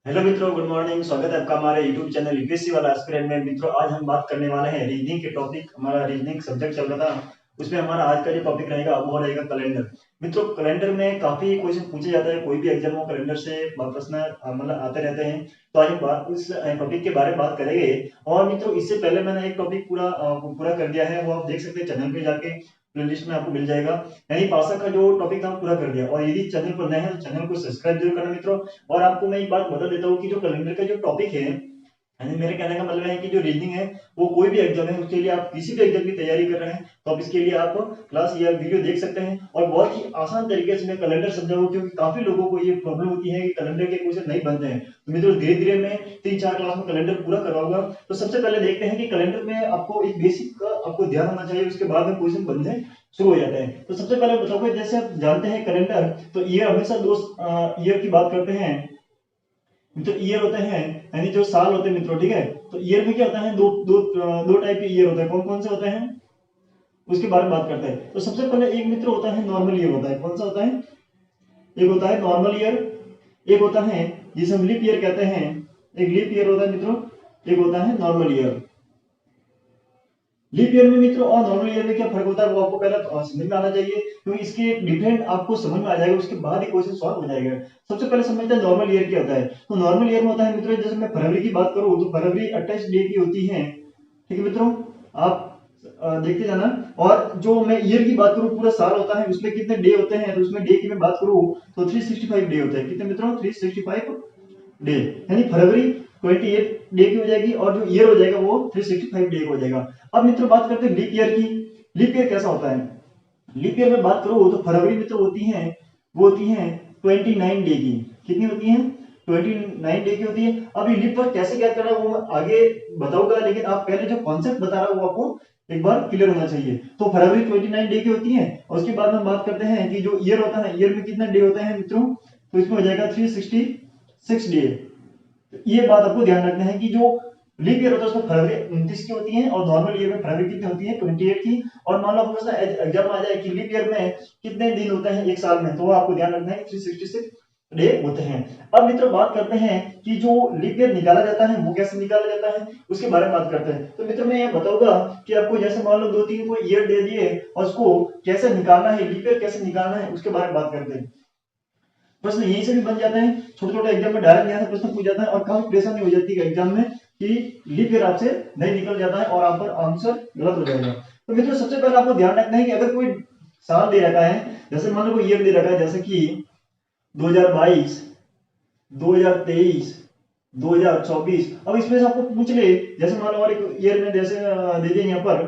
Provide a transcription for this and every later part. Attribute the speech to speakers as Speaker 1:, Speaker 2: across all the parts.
Speaker 1: Hello मित्रों, good morning. स्वागत है आपका हमारे यूट्यूब चैनल यूपीएससी वाला एस्पिरेंट में। मित्रों, आज हम बात करने वाले हैं रीजनिंग के टॉपिक। हमारा रीजनिंग सब्जेक्ट चल रहा था, उसमें हमारा आज का जो टॉपिक रहेगा वो रहेगा कैलेंडर। मित्रों, कैलेंडर में काफी क्वेश्चन पूछे जाते हैं, कोई भी एग्जाम हो कैलेंडर से प्रश्न मतलब आते रहते हैं। तो आज हम उस टॉपिक के बारे में बात करेंगे। और मित्रों, इससे पहले मैंने एक टॉपिक पूरा कर दिया है, वो आप देख सकते हैं चैनल पे जाके, प्लेलिस्ट में आपको मिल जाएगा। यानी पासा का जो टॉपिक था पूरा कर दिया। और यदि चैनल पर नए हैं तो चैनल को सब्सक्राइब जरूर करना मित्रों। और आपको मैं एक बात बता देता हूँ कि जो कैलेंडर का जो टॉपिक है, यानी मेरे कहने का मतलब है कि जो रीजनिंग है वो कोई भी एग्जाम है उसके लिए, आप किसी भी एग्जाम की तैयारी कर रहे हैं तो आप इसके लिए आप क्लास या वीडियो देख सकते हैं। और बहुत ही आसान तरीके से मैं कैलेंडर समझाऊँ, क्योंकि काफी लोगों को ये प्रॉब्लम होती है कि कैलेंडर के क्वेश्चन नहीं बनते हैं। तो मित्रों, धीरे धीरे मैं 3-4 क्लास में कैलेंडर पूरा करवाऊंगा। तो सबसे पहले देखते हैं कि कैलेंडर में आपको एक बेसिक का आपको ध्यान होना चाहिए, उसके बाद में क्वेश्चन बनने शुरू हो जाते हैं। तो सबसे पहले बताओगे, जैसे आप जानते हैं कैलेंडर, तो ईयर हमेशा दो ईयर की बात करते हैं। तो ईयर होते हैं यानी जो साल होते हैं मित्रों, ठीक है। तो ईयर में क्या होता है, दो टाइप के ईयर होते हैं। कौन कौन से होते हैं उसके बारे में बात करते हैं। तो सबसे पहले एक मित्र होता है नॉर्मल ईयर होता है। कौन सा होता है? एक होता है नॉर्मल ईयर, एक होता है जिसे हम लीप ईयर कहते हैं। एक लीप ईयर होता है मित्रों, एक होता है नॉर्मल ईयर। लीप ईयर में मित्रों और नॉर्मल ईयर में क्या फर्क होता है वो आपको पहले समझ में आना चाहिए, क्योंकि इसके डिफरेंट आपको समझ में आ जाएगा, उसके बाद ही क्वेश्चन सॉल्व हो जाएगा। सबसे पहले समझते हैं नॉर्मल ईयर क्या होता है। तो नॉर्मल ईयर में होता है मित्रों, जैसे मैं फरवरी की बात करूं तो फरवरी 28 डे की होती है, ठीक है मित्रों। आप देखते जाना। और जो मैं ईयर की बात करूं, पूरा साल होता है, उसमें कितने डे होते हैं, तो उसमें डे की मैं बात करूं तो 365 डे होते हैं। कितने मित्रों? 365 डे। यानी फरवरी 28 डे की हो जाएगी और जो ईयर हो जाएगा वो 365 डे का हो जाएगा। अब मित्र बात करते हैं लीप ईयर की। लीप ईयर कैसा होता है? लीप ईयर में बात करो तो फरवरी मित्र होती है, वो होती है 29 डे की। कितनी होती है? 29 डे की होती है। अब ये लीप ईयर कैसे क्या करना है वो मैं आगे बताऊंगा, लेकिन आप पहले जो कॉन्सेप्ट बता रहा हूं वो आपको एक बार क्लियर होना चाहिए। तो फरवरी 29 डे की होती है और उसके बाद हम बात करते हैं कि जो ईयर होता है, ईयर में कितने डे होते हैं मित्रों, तो इसमें हो जाएगा 366 डे। ये बात आपको ध्यान रखना है कि जो लीप ईयर होता है उसमें फरवरी 29 की होती है और नॉर्मल ईयर में फरवरी कितनी होती है? 28 की। और मान लो आपको एग्जाम आ जाए कि लीप ईयर में कितने दिन होते हैं एक साल में, तो आपको ध्यान रखना है 366 डे होते हैं। अब मित्रों बात करते हैं कि जो लीप ईयर निकाला जाता है वो कैसे निकाला जाता है, उसके बारे में बात करते हैं। तो मित्रों मैं ये बताऊंगा कि आपको जैसे मान लो 2-3 को ईयर दे दिए और उसको कैसे निकालना है, लीप ईयर कैसे निकालना है उसके बारे में बात करते हैं। प्रश्न यहीं से भी बन जाते हैं, छोटे छोटे एग्जाम में डायरेक्ट यहाँ से प्रश्न पूछ जाता है और काफी परेशानी हो जाती है एग्जाम में कि लीप ईयर आपसे नहीं निकल जाता है और आप पर आंसर गलत हो जाएगा। तो मित्रों सबसे पहले आपको ध्यान रखना है कि अगर कोई साल दे रखा है, जैसे मान लो कोई ईयर दे रखा है, जैसे कि 2022, 2023, 2024। अब इसमें से आपको पूछ ले, जैसे मान लो और एक ईयर में जैसे दे दिए यहाँ पर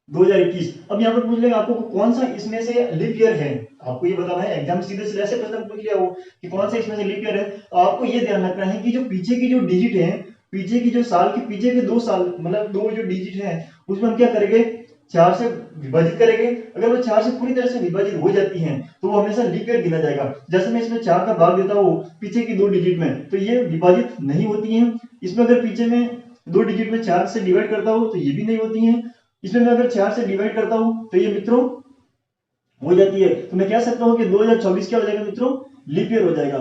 Speaker 1: 2021। अब यहाँ पर पूछ लेगा आपको कौन सा इसमें से लीप ईयर है, आपको ये बताना है। एग्जाम सीधे सीधे ऐसे प्रश्न पूछ लिया हो कि कौन सा इसमें से लीप ईयर है, तो आपको ये ध्यान रखना है कि जो पीछे की जो डिजिट है, पीछे की जो साल के पीछे के 2 साल मतलब दो जो डिजिट है उसमें हम क्या करेंगे, 4 से विभाजित करेंगे। अगर वो 4 से पूरी तरह से विभाजित हो जाती है तो वो हमेशा लीप ईयर गिना जाएगा। जैसे मैं इसमें 4 का भाग देता हूँ पीछे की 2 डिजिट में, तो ये विभाजित नहीं होती है। इसमें अगर पीछे में 2 डिजिट में 4 से डिवाइड करता हूँ तो ये भी नहीं होती है। इसमें मैं अगर 4 से डिवाइड करता हूं तो ये मित्रों हो जाती है। तो मैं कह सकता हूं कि 2024 क्या हो जाएगा मित्रों? लीप ईयर हो जाएगा।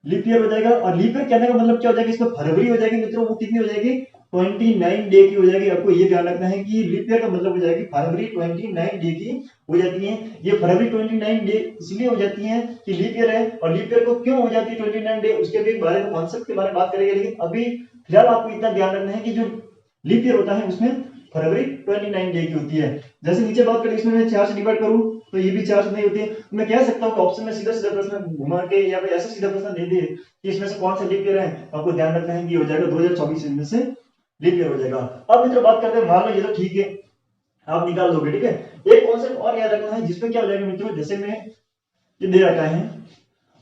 Speaker 1: लीप ईयर हो जाएगा। और लीप ईयर कहने का मतलब क्या हो जाएगा, इसमें फरवरी हो जाएगी मित्रों, वो कितनी हो जाएगी? 29 डे की हो जाएगी। आपको ये ध्यान रखना है कि लीप ईयर का मतलब हो जाएगी फरवरी 29 डे की हो जाती है। ये फरवरी 29 डे इसलिए हो जाती है कि लीप ईयर है। और लीप ईयर को क्यों हो जाती है 29 डे, उसके भी बारे में कॉन्सेप्ट के बारे में बात करेंगे, लेकिन अभी फिलहाल आपको इतना ध्यान रखना है कि जो लीप ईयर होता है उसमें फरवरी 29 डे की होती है। जैसे नीचे बात करें, इसमें मैं 4 से डिवाइड करूं तो ये भी 4 से नहीं होती है। तो मैं कह सकता हूं कि ऑप्शन में सीधा सीधा प्रश्न घुमा के या फिर ऐसा सीधा प्रश्न दे दिए कि इसमें से कौन सा लीप ईयर है, तो आपको ध्यान रखना है कि हो जाएगा 2024 में से लीप ईयर हो जाएगा। अब मित्रों बात करते हैं, मान लो ये तो ठीक है आप निकाल दोगे, ठीक है। एक कॉन्सेप्ट और याद रखना है जिसमें क्या हो जाएगा मित्रों, जैसे मैं ये दे रखा है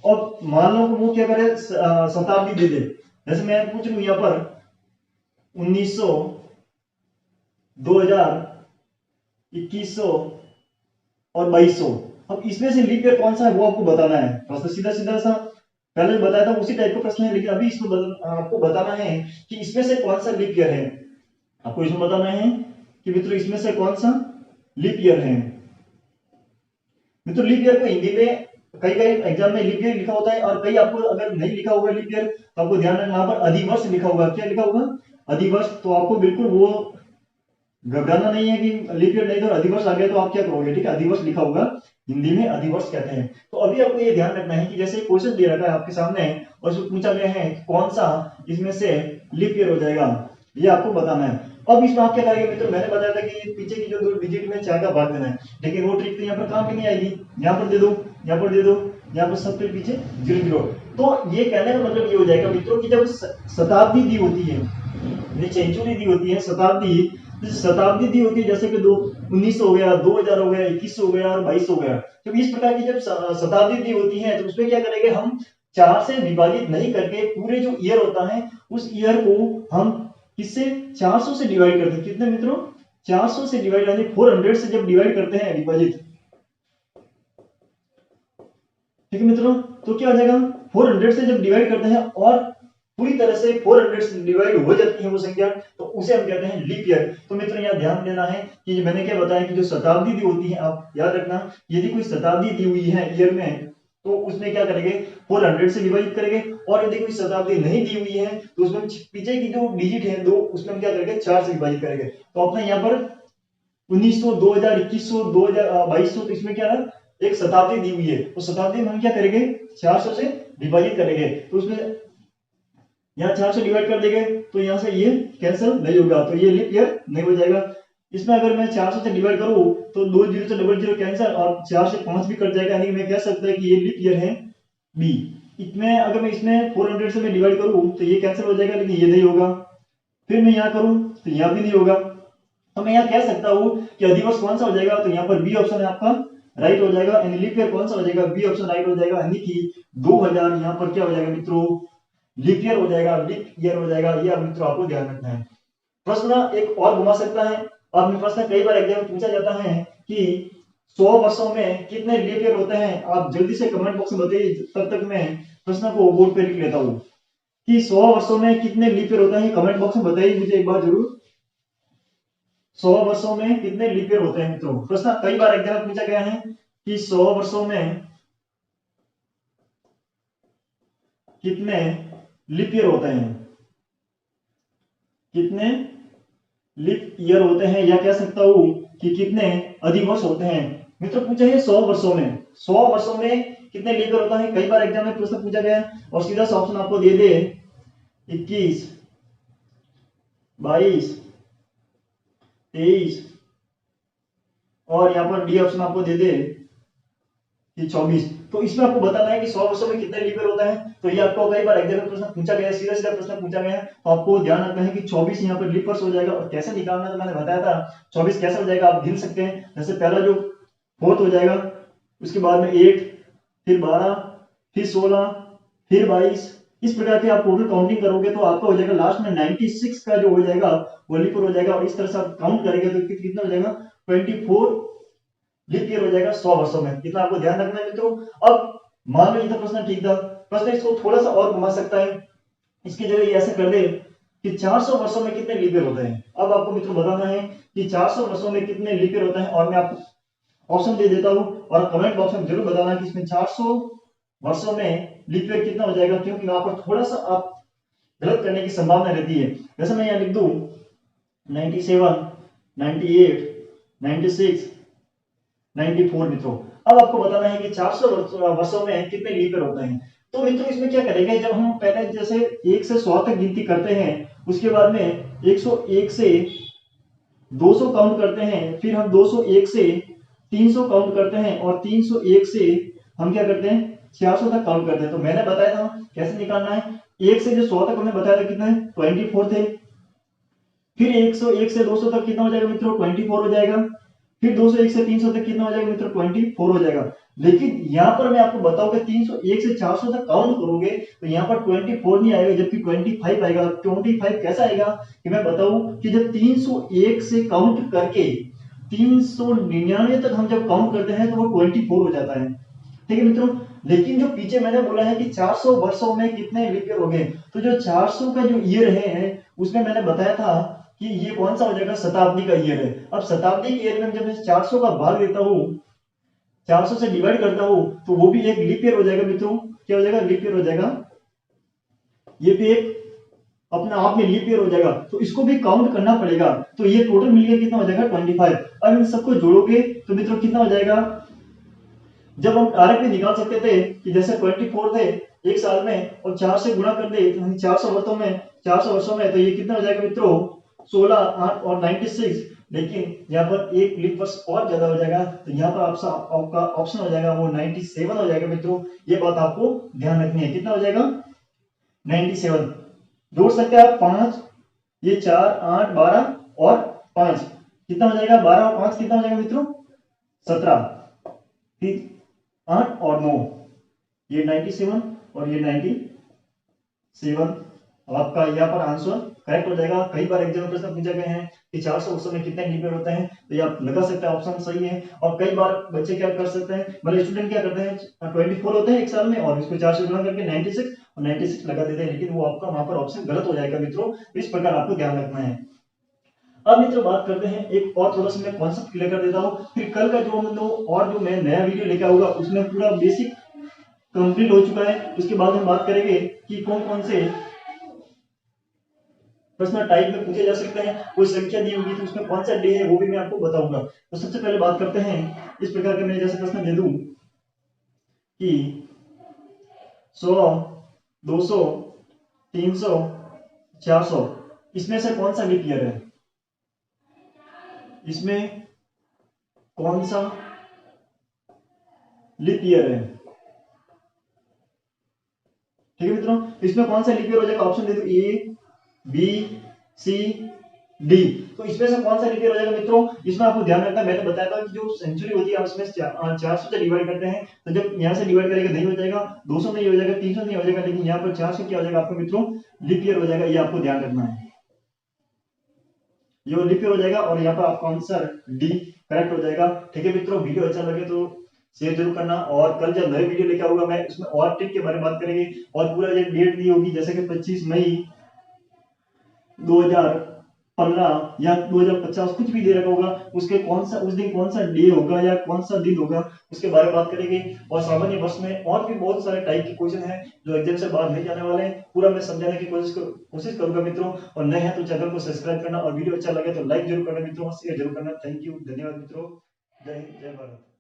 Speaker 1: और मान लो वो क्या करे शताब्दी दे दे। जैसे मैं पूछ लू यहाँ पर 1900, 2000, 2100 और 2200। अब इसमें से लीप ईयर कौन सा है वो आपको बताना है। प्रश्न सीधा सीधा सा पहले बताया था उसी टाइप का प्रश्न है, लेकिन अभी इसमें आपको बताना है कि इसमें से कौन सा लीप ईयर है। आपको इसमें बताना है कि मित्रों इसमें से कौन सा लीप ईयर है। मित्रों लीप ईयर को हिंदी में कई कई एग्जाम में लीप ईयर लिखा होता है, और कई आपको अगर नहीं लिखा होगा लीप ईयर तो आपको ध्यान रखना, यहाँ पर अधिवर्ष लिखा होगा। क्या लिखा होगा? अधिवर्ष। तो आपको बिल्कुल वो घबराना नहीं है कि लीप ईयर नहीं तो अधिवर्ष आ गया तो आप क्या करोगे, ठीक है? अधिवर्ष लिखा होगा, हिंदी में अधिवर्ष कहते हैं। तो अभी आपको ये ध्यान रखना है कि जैसे क्वेश्चन दे रखा है आपके सामने और उसमें पूछा गया है कौन सा इसमें से लीप ईयर हो जाएगा, ये आपको बताना है। अब इसमें आप क्या करेंगे मित्रों, मैंने बताया था कि पीछे की जो 2 डिजिट में 4 का भाग देना है, लेकिन वो ट्रिक तो यहाँ पर काम भी नहीं आएगी। यहाँ पर दे दो, यहाँ पर दे दो, यहाँ पर सबके पीछे 0 0। तो ये कहने का मतलब ये हो जाएगा मित्रों कि जब शताब्दी दी होती है, सेंचुरी दी होती है, शताब्दी, जैसे शताब्दी दी होती है, जैसे कि 1900 हो गया, 2000 हो गया, 2100 हो गया और 2200 हो गया, जब इस प्रकार की जब शताब्दी दी होती है तो उसमें क्या करेंगे हम, 4 से विभाजित नहीं करके पूरे जो ईयर होता है उस ईयर को हम किससे, 400 से डिवाइड करते हैं। कितने मित्रों? 400 से डिवाइड, यानी 400 से जब डिवाइड करते हैं विभाजित, ठीक है मित्रों, तो क्या हो जाएगा, 400 से जब डिवाइड करते हैं और पूरी तरह से 400 से डिवाइड हो जाती है वो संख्या, तो उसे हम कहते हैं लीप ईयर। तो मित्रों यहाँ ध्यान देना है कि मैंने क्या बताया कि जो शताब्दी दी होती है, आप याद रखना, यदि कोई शताब्दी दी हुई है ईयर में तो उसमें क्या करेंगे, 400 से विभाजित करेंगे, और यदि कोई शताब्दी नहीं दी हुई है तो उसमें पीछे की जो डिजिट है 2, उसमें हम क्या करेंगे, 4 से विभाजित करेंगे। तो अपने यहाँ पर 1900, 2000, 2100, 2000, 2200, तो इसमें क्या है, एक शताब्दी दी हुई है, तो शताब्दी में हम क्या करेंगे, 400 से विभाजित करेंगे। तो उसमें यहाँ 4 से डिवाइड कर देंगे तो यहाँ से ये कैंसिल नहीं होगा, तो ये लीप ईयर नहीं हो जाएगा। इसमें अगर मैं 400 से डिवाइड करूँ तो 2 0 से 00 कैंसिल, और 4 से 5 भी कट जाएगा, यानी मैं कह सकता है कि ये लीप ईयर है बी। इसमें अगर मैं इसमें 400 से मैं डिवाइड करूँ तो ये कैंसिल हो जाएगा, लेकिन ये नहीं होगा। फिर मैं यहाँ करूँ तो यहाँ भी नहीं होगा। तो मैं यहाँ कह सकता हूँ कि अधिवर्ष कौन सा हो जाएगा, तो यहाँ पर बी ऑप्शन है आपका राइट हो जाएगा। यानी लीप ईयर कौन सा हो जाएगा, बी ऑप्शन राइट हो जाएगा, यानी कि 2000 यहाँ पर क्या हो जाएगा मित्रों, लीप ईयर हो जाएगा, लीप ईयर हो जाएगा। ये मित्रों आपको ध्यान रखना है। प्रश्न एक और घुमा सकता है, आपने प्रश्न कई बार एग्जाम में पूछा जाता है कि 100 वर्षों में कितने लीप ईयर होते हैं। आप जल्दी से कमेंट बॉक्स में बताइए, तब तक मैं प्रश्न को बोर्ड पे लिख लेता हूँ कि 100 वर्षों में कितने लीप ईयर होते हैं। कमेंट बॉक्स में बताइए मुझे एक बार जरूर, 100 वर्षों में कितने लीप ईयर होते हैं मित्रों। प्रश्न कई बार एग्जाम में पूछा गया है कि 100 वर्षों में कितने लीप ईयर होते हैं, कितने लीप ईयर होते हैं, या कह सकता हूं कि कितने अधिवर्ष होते हैं। मित्रों पूछा है 100 वर्षों में, 100 वर्षों में कितने लीप ईयर होता है। कई बार एग्जाम में प्रश्न पूछा गया है, और सीधा सा ऑप्शन आपको दे दे 21, 22, 23, और यहाँ पर डी ऑप्शन आपको दे दे कि 24। तो इसमें आपको बताना है कि 100 वर्षों में कितने लीप ईयर होता है। तो ये आपको कई बार एग्जाम में प्रश्न पूछा गया है, सीधा सीधा प्रश्न पूछा गया है, तो आपको ध्यान रखना है कि 24 यहाँ पर लीप ईयर्स हो जाएगा। और कैसे निकालना है तो मैंने बताया था, 24 कैसे हो जाएगा आप गिन सकते हैं। जैसे पहला जो 4th हो जाएगा, उसके बाद में 8, फिर 12, फिर 16, फिर 22, इस प्रकार की आप टोटल काउंटिंग करोगे तो आपका हो जाएगा लास्ट में 96 का जो हो जाएगा वो लीप ईयर हो जाएगा। और इस तरह से आप काउंट करेंगे तो कितना हो जाएगा, 24 लीप ईयर हो जाएगा 100 वर्षों में। इतना आपको ध्यान रखना है मित्रों। अब मान लो ये तो प्रश्न ठीक था, प्रश्न इसको थोड़ा सा और घुमा सकता है, इसकी जगह ये ऐसे कर दे कि 400 वर्षों में कितने लीप ईयर होते हैं। अब आपको मित्रों बताना है कि 400 वर्षों में कितने लीप ईयर होते हैं, और मैं आपको ऑप्शन दे देता हूं, और कमेंट बॉक्स में जरूर बताना कि इसमें 400 वर्षों में लीप ईयर कितना हो जाएगा, क्योंकि वहां पर थोड़ा सा आप गलत करने की संभावना रहती है। जैसे मैं यहाँ लिख दूं 97, 98, 96, 94 मित्रों। अब आपको बताना है कि 400 वर्षों में कितने लीप ईयर होते हैं। तो मित्रों इसमें क्या करेंगे, जब हम पहले जैसे 1 से 100 तक गिनती करते हैं, उसके बाद में 101 से 200 काउंट करते हैं, फिर हम 201 से 300 काउंट करते हैं, और 301 से हम क्या करते हैं, 400 तक काउंट करते हैं। तो मैंने बताया था कैसे निकालना है। 1 से जो 100 तक हमने बताया था कितना है, 24 थे। फिर 101 से 200 तक कितना हो जाएगा मित्रों, 24 हो जाएगा। फिर 201 से 300 तक कितना हो जाएगा मित्रों, 24 हो जाएगा। लेकिन यहाँ पर मैं आपको बताऊं कि 301 से 400 तक काउंट करोगे तो यहाँ पर 24 नहीं आएगा, जबकि 25 आएगा। 25 कैसा आएगा कि मैं बताऊं कि जब 301 से काउंट करके 399 तक हम जब काउंट करते हैं तो वो 24 हो जाता है, ठीक है मित्रों। लेकिन जो पीछे मैंने बोला है कि 400 वर्षों में कितने लीप ईयर हो गए, तो जो 400 का जो ईयर है उसमें मैंने बताया था कि ये कौन सा हो जाएगा, शताब्दी का ईयर है। अब शताब्दी के ईयर में जब मैं 400 का भाग देता हूं 400 से डिवाइड करता हूं तो वो भी एक लीप ईयर हो जाएगा मित्रों। क्या हो जाएगा? लीप ईयर हो जाएगा। ये भी एक अपने आप में लीप ईयर हो जाएगा, तो इसको भी काउंट करना पड़ेगा। तो ये टोटल मिलकर कितना हो जाएगा? 25। अब इन सबको जोड़ोगे तो मित्रों कितना हो जाएगा? जब हम डायरेक्टली निकाल सकते थे कि जैसे 24 थे एक साल में और 4 से गुणा कर दे 400 वर्षों में, 400 वर्षों में, तो ये कितना हो जाएगा मित्रों? 16, 8 और 96। लेकिन यहाँ पर एक लीप वर्ष और ज्यादा हो जाएगा, तो यहाँ पर आपका ऑप्शन हो जाएगा वो 97 हो जाएगा मित्रों। ये बात आपको ध्यान रखनी है। कितना हो जाएगा? 97। जोड़ सकते हैं आप 5, ये 4, 8, 12 और 5 कितना हो जाएगा? 12 और 5 कितना हो जाएगा मित्रों? 17। ठीक, 8 और 9 ये 97 और ये 97 आपका यहाँ पर आंसर करेक्ट हो जाएगा। कई बार एग्जाम में प्रश्न पूछे गए हैं कि 400 वर्षों में कितने लीप ईयर होते हैं, तो ये आप लगा सकते हैं ऑप्शन सही है। और कई बार बच्चे क्या कर सकते हैं, मतलब स्टूडेंट क्या करते हैं, 24 होते हैं एक साल में और इसको 4 से गुणा करके 96 और 96 लगा देते हैं, लेकिन वो आपका वहां पर ऑप्शन गलत हो जाएगा मित्रों। इस प्रकार आपको ध्यान रखना है। अब मित्रों बात करते हैं एक और थोड़ा सा मैं कॉन्सेप्ट क्लियर कर देता हूँ, फिर कल का जो हम लोग और जो मैं नया वीडियो लेकर आऊंगा उसमें पूरा बेसिक कंप्लीट हो चुका है। उसके बाद हम बात करेंगे कि कौन कौन से प्रश्न टाइप में पूछे जा सकते हैं, कोई संख्या दी होगी तो उसमें कौन सा डे है वो भी मैं आपको बताऊंगा। तो सबसे पहले बात करते हैं इस प्रकार के, मैं जैसे प्रश्न दे दूं कि 100, 200, 300, 400 इसमें से कौन सा लीप ईयर है, इसमें कौन सा लीप ईयर है। ठीक है मित्रों, इसमें कौन सा लीप ईयर हो जाएगा? ऑप्शन दे दो ए, बी, सी, डी। तो इसमें से कौन सा लीप ईयर हो जाएगा मित्रों? इसमें आपको ध्यान रखना है, मैंने बताया था कि जो सेंचुरी होती है आप इसमें 400 से डिवाइड करते हैं, तो जब यहाँ से डिवाइड करेंगे नहीं हो जाएगा, 200 नहीं हो जाएगा, 300 नहीं हो जाएगा, लेकिन यहाँ पर 400 क्या हो जाएगा आपको मित्रों? लीप ईयर हो जाएगा। ये आपको ध्यान रखना है, ये लीप ईयर हो जाएगा और यहाँ पर आपका आंसर डी करेक्ट हो जाएगा। ठीक है मित्रों, वीडियो अच्छा लगे तो शेयर जरूर करना, और कल जब नए वीडियो लेकर आऊंगा मैं उसमें और ट्रिक के बारे में बात करेंगे, और पूरा ये डेट दी होगी जैसे कि 25 मई 2015 या 2050 कुछ भी दे रखा होगा, उसके कौन सा उस दिन कौन सा डे होगा या कौन सा दिन होगा उसके बारे में बात करेंगे। और सामान्य वर्ष में और भी बहुत सारे टाइप के क्वेश्चन हैं जो एग्जाम से बाहर नहीं जाने वाले हैं, पूरा मैं समझाने की कोशिश करूंगा मित्रों। और नए हैं तो चैनल को सब्सक्राइब करना, और वीडियो अच्छा लगे तो लाइक जरूर करना मित्रों, शेयर जरूर करना। थैंक यू, धन्यवाद मित्रों। जय हिंद, जय भारत।